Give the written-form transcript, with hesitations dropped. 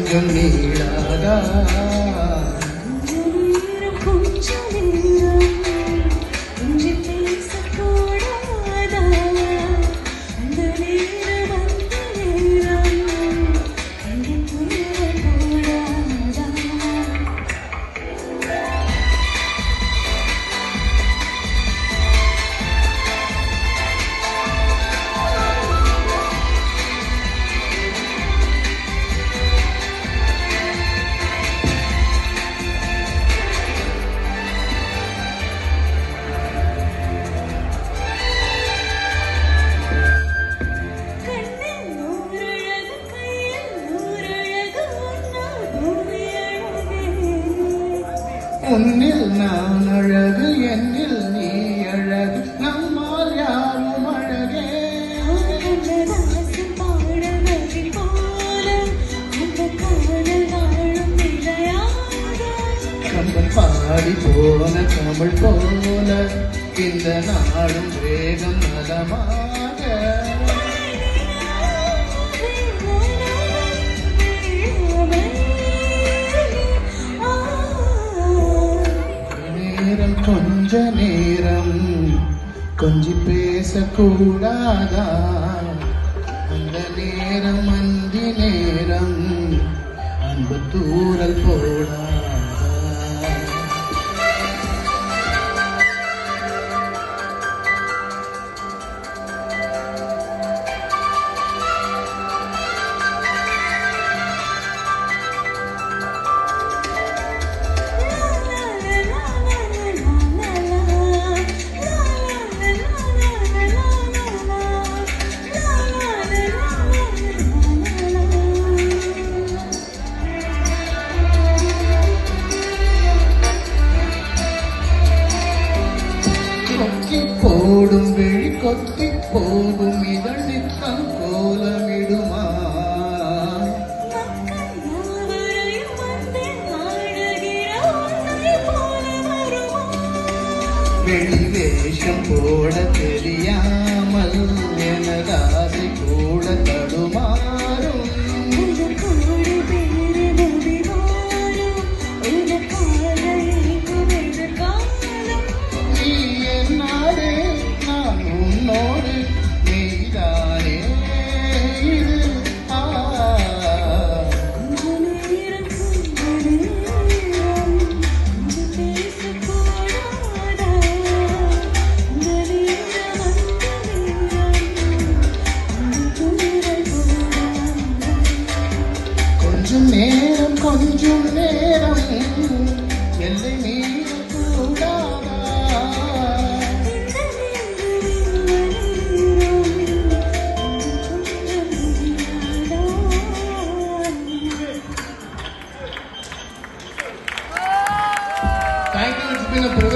கொஞ்சம் நீடாதா உன்னில் நான் அழகு என்னில் நீ அழகு நம்மால் யாரும் அழகே கம்பன் பாடி போன தமிழ் போல இந்த நாடும் வேகம் நலமாக கொஞ்ச நேரம் கொஞ்சி பேசக்கூடாதா அந்த நேரம் அந்தி நேரம் அன்பு தூரல் போடாதா போடும் விழி கொத்தி போகும் இதழ் நித்தம் கோலமிடுமா வெளி வேஷம் போட தெரியாமல் எனதாசை கூட தடுமாறும் கொஞ்சம் நேரம் எல்லை மீறக்கூடாதா Thank you. It's been a